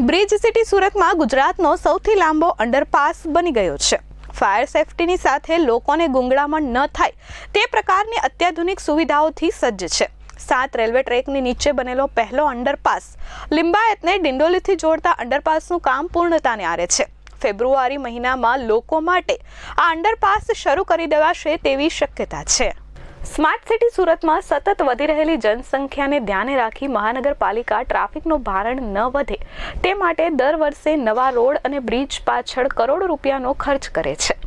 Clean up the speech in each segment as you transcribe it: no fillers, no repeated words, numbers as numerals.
Bridge city સુરતમાં ગુજરાતનો સૌથી લાંબો અંડરપાસ બની ગયો છે। ફાયર સેફટીની સાથે લોકોને ગુંગળામણ ન થાય તે પ્રકારની અત્યાધુનિક સુવિધાઓથી સજ્જ છે। 7 રેલવે ટ્રેકની નીચે બનેલો પહેલો અંડરપાસ લિંબાયતને ડિંડોલીથી જોડતા અંડરપાસનું કામ પૂર્ણતાને આરે છે। ફેબ્રુઆરી મહિનામાં લોકો માટે આ અંડરપાસ શરૂ કરી દેવાશે તેવી શક્યતા છે। સ્માર્ટ સિટી સુરતમાં સતત વધી રહેલી જનસંખ્યાને ધ્યાને રાખી મહાનગરપાલિકા ટ્રાફિકનું ભારણ ન વધે તે માટે દર વર્ષે નવા રોડ અને બ્રિજ પાછળ કરોડો રૂપિયાનો ખર્ચ કરે છે।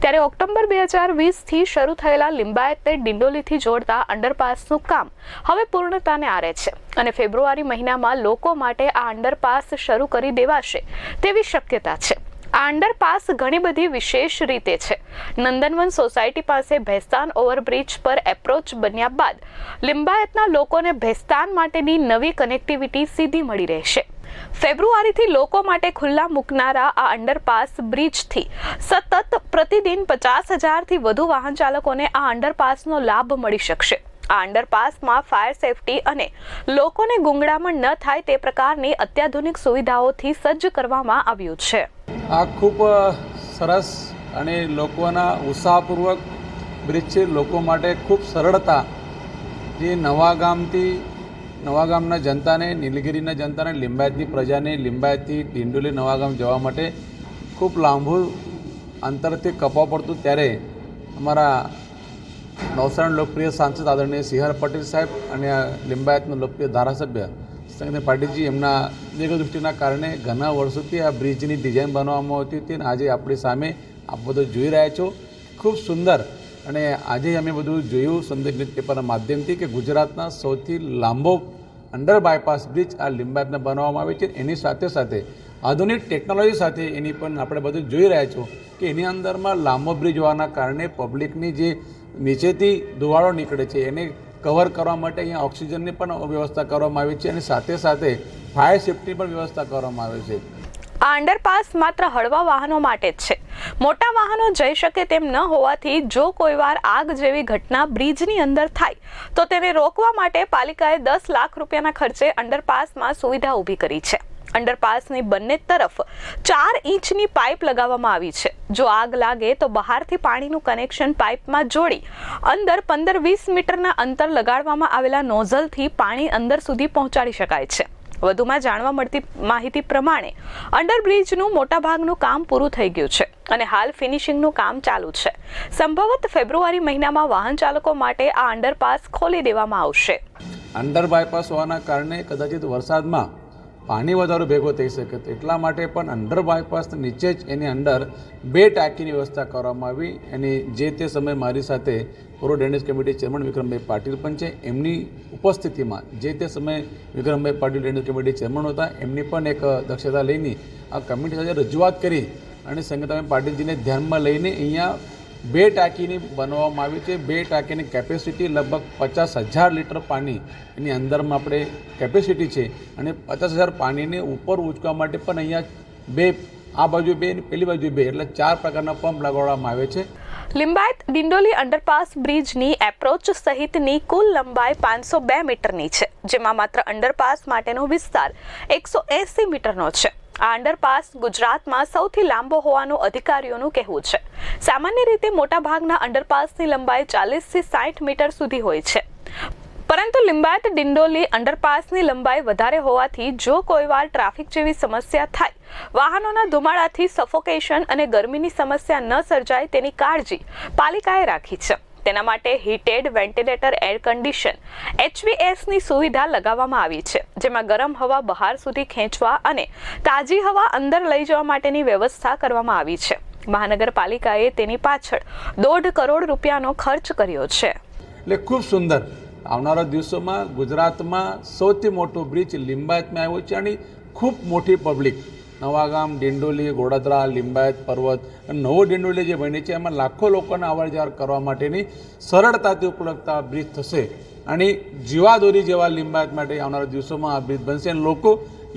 ત્યારે ઓક્ટોબર 2020થી શરૂ થયેલા લિંબાયતને ડિંડોલીથી જોડતા અંડરપાસનું કામ હવે પૂર્ણતાને આરે છે અને ફેબ્રુઆરી મહિનામાં લોકો માટે આ અંડરપાસ શરૂ કરી દેવાશે તેવી શક્યતા છે। આ અંડરપાસ ઘણી બધી વિશેષ રીતે છે। નંદનવન સોસાયટી પાસે ભેસ્તાન ઓવરબ્રિજ પર એપ્રોચ બન્યા બાદ લિંબાયતના લોકોને ભેસ્તાન માટેની નવી કનેક્ટિવિટી સીધી મળી રહેશે। ફેબ્રુઆરીથી લોકો માટે ખુલ્લા મૂકનારા આ અંડરપાસ બ્રિજથી સતત પ્રતિદિન 50,000થી વધુ વાહન ચાલકોને આ અંડરપાસનો લાભ મળી શકશે। આ અંડરપાસમાં ફાયર સેફટી અને લોકોને ગુંગળામણ ન થાય તે પ્રકારની અત્યાધુનિક સુવિધાઓથી સજ્જ કરવામાં આવ્યું છે। આ ખૂબ સરસ અને લોકોના ઉત્સાહપૂર્વક બ્રિજ છે। લોકો માટે ખૂબ સરળતા જે નવાગામના જનતાને, નીલગિરીના જનતાને, લિંબાયતની પ્રજાને લિંબાયતથી ડિંડોલી નવાગામ જવા માટે ખૂબ લાંબુ અંતરથી કપવા પડતું, ત્યારે અમારા નવસારીના લોકપ્રિય સાંસદ આદરણીય સી.આર. પટેલ સાહેબ અને લિંબાયતના લોકપ્રિય ધારાસભ્ય સંગીતા પાટીલજી એમના દીર્ઘદૃષ્ટિના કારણે ઘણા વર્ષોથી આ બ્રિજની ડિઝાઇન બનાવવામાં આવતી હતી અને આજે આપણી સામે આપ બધું જોઈ રહ્યા છો। ખૂબ સુંદર અને આજે અમે બધું જોયું સંદેશ ન્યૂઝપેપરના માધ્યમથી કે ગુજરાતના સૌથી લાંબો અંડર બાયપાસ બ્રિજ આ લિંબાયતને બનાવવામાં આવે છે। એની સાથે સાથે આધુનિક ટેકનોલોજી સાથે એની પણ આપણે બધું જોઈ રહ્યા છો કે એની અંદરમાં લાંબો બ્રિજ હોવાના કારણે પબ્લિકની જે નીચેથી ધુવાળો નીકળે છે એને કવર કરવા માટે અહીંયા ઓક્સિજનની પણ વ્યવસ્થા કરવામાં આવી છે અને સાથે સાથે ફાયર સેફ્ટી પણ વ્યવસ્થા કરવામાં આવે છે। આ અંડરપાસ માત્ર હળવા વાહનો માટે જ છે। મોટા વાહનો જઈ શકે તેમ ન હોવાથી જો કોઈવાર આગ જેવી ઘટના બ્રિજની અંદર થાય તો તેને રોકવા માટે પાલિકાએ 10 લાખ રૂપિયાના ખર્ચે અંડરપાસમાં સુવિધા ઊભી કરી છે। અંડરપાસની બંને તરફ 4 ઇંચની પાઇપ લગાવવામાં આવી છે। જો આગ લાગે તો બહારથી પાણીનું કનેક્શન પાઇપમાં જોડી અંદર 15-20 મીટરના અંતર લગાડવામાં આવેલા નોઝલથી પાણી અંદર સુધી પહોંચાડી શકાય છે। વધુમાં જાણવા મળતી માહિતી પ્રમાણે અંડરબ્રિજનું મોટાભાગનું કામ પૂરું થઈ ગયું છે અને હાલ ફિનિશિંગનું કામ ચાલુ છે। સંભવત ફેબ્રુઆરી મહિનામાં વાહન ચાલકો માટે આ અંડરપાસ ખોલી દેવામાં આવશે। અંડર બાયપાસ હોવાના કારણે કદાચિત વરસાદમાં પાણી વધારો ભેગો થઈ શકે, એટલા માટે પણ અંડર બાયપાસ નીચે જ એની અંદર 2 ટાંકીની વ્યવસ્થા કરવામાં આવી। એની જે તે સમયે મારી સાથે પૂર્વ ડ્રેનેજ કમિટી ચેરમેન વિક્રમભાઈ પાટીલ પણ છે, એમની ઉપસ્થિતિમાં જે તે સમયે વિક્રમભાઈ પાટીલ ડ્રેનેજ કમિટી ચેરમેન હતા, એમની પણ એક દક્ષતા લઈને આ કમિટી સાથે રજૂઆત કરી અને સંગીતાબેન પાટીલજીને ધ્યાનમાં લઈને અહીંયા 2 ટાંકીની બનાવવામાં આવી છે। 2 ટાંકીની કેપેસિટી લગભગ 50,000 લીટર પાણી એની અંદરમાં આપણે કેપેસિટી છે અને 50,000 પાણીને ઉપર ઉંચકવા માટે પણ અહીંયા આ બાજુ 2 અને પેલી બાજુ 2 એટલે 4 પ્રકારના પંપ લગાડવામાં આવે છે। લિંબાયત ડિંડોલી અંડરપાસ બ્રિજની એપ્રોચ સહિતની કુલ લંબાઈ 502 મીટરની છે, જેમાં માત્ર અંડરપાસ માટેનો વિસ્તાર 180 મીટરનો છે। આ અંડરપાસ ગુજરાતમાં સૌથી લાંબો હોવાનું અધિકારીઓનું કહેવું છે। સામાન્ય રીતે મોટાભાગના અંડરપાસની લંબાઈ 40થી 60 મીટર સુધી હોય છે, પરંતુ લિંબાયત ડિંડોલી અંડરપાસની લંબાઈ વધારે હોવાથી જો કોઈવાર ટ્રાફિક જેવી સમસ્યા થાય, વાહનોના ધુમાડાથી સફોકેશન અને ગરમીની સમસ્યા ન સર્જાય તેની કાળજી પાલિકાએ રાખી છે। તેના માટે હીટેડ વેન્ટિલેટર એર કન્ડિશન HVACની સુવિધા લગાવવામાં આવી છે, જેમાં ગરમ હવા બહાર સુધી ખેંચવા અને તાજી હવા અંદર લઈ જવા માટેની વ્યવસ્થા કરવામાં આવી છે। મહાનગરપાલિકાએ તેની પાછળ 1.5 કરોડ રૂપિયાનો ખર્ચ કર્યો છે। એટલે ખૂબ સુંદર આવનારા દિવસોમાં ગુજરાતમાં સૌથી મોટો બ્રિજ લિંબાયતમાં આવ્યો છે અને ખૂબ મોટી પબ્લિક નવાગામ, ડિંડોલી, ગોડાદરા, લિંબાયત પર્વત અને નવો ડિંડોલી જે બની છે એમાં લાખો લોકોને અવર જવર કરવા માટેની સરળતાથી ઉપલબ્ધતા બ્રિજ થશે અને જીવાદોરી જેવા લિંબાયત માટે આવનારા દિવસોમાં આ બ્રિજ બનશે અને લોકો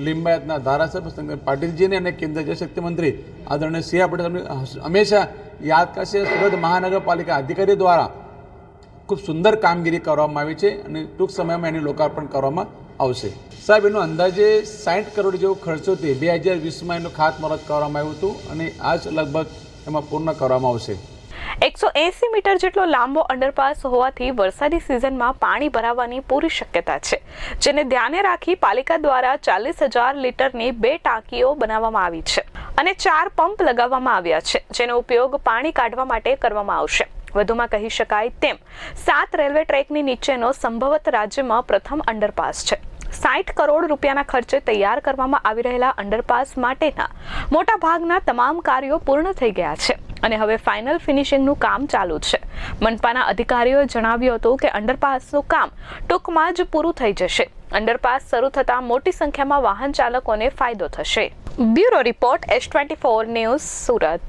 લિંબાયતના ધારાસભ્ય સંગીતા પાટીલજીને અને કેન્દ્રીય જળશક્તિ મંત્રી આદરણીય સી.આર. પટેલ હંમેશા યાદ કરશે। સુરત મહાનગરપાલિકા અધિકારી દ્વારા ખૂબ સુંદર કામગીરી કરવામાં આવી છે અને ટૂંક સમયમાં એનું લોકાર્પણ કરવામાં આવશે. સાહેબ, એનો અંદાજે 60 કરોડ જેવો ખર્ચો તે 2020માં એનું ખાતમુહૂર્ત કરવામાં આવ્યું હતું અને આ જ લગભગ એમાં પૂર્ણ કરવામાં આવશે. 180 મીટર જેટલો લાંબો અંડરપાસ હોવાથી વરસાદી સિઝનમાં પાણી ભરાવાની પૂરી શક્યતા છે, જેને ધ્યાને રાખી પાલિકા દ્વારા 40,000 લીટરની 2 ટાંકીઓ બનાવવામાં આવી છે અને 4 પંપ લગાવવામાં આવ્યા છે, જેનો ઉપયોગ પાણી કાઢવા માટે કરવામાં આવશે. વધુમાં કહી શકાય તેમ 7 રેલવે ટ્રેકની નીચેનો સંભવત રાજ્યમાં પ્રથમ અંડરપાસ છે. 60 કરોડ રૂપિયાના ખર્ચે તૈયાર કરવામાં આવી રહેલા અંડરપાસ માટેના મોટા ભાગના તમામ કાર્યો પૂર્ણ થઈ ગયા છે અને હવે ફાઇનલ ફિનિશિંગનું કામ ચાલુ છે. મનપાના અધિકારીઓએ જણાવ્યું હતું કે અંડરપાસનું કામ ટૂંકમાં જ પૂરું થઈ જશે. અંડરપાસ શરૂ થતાં મોટી સંખ્યામાં વાહન ચાલકોને ફાયદો થશે. Bureau report S24 news, Surat.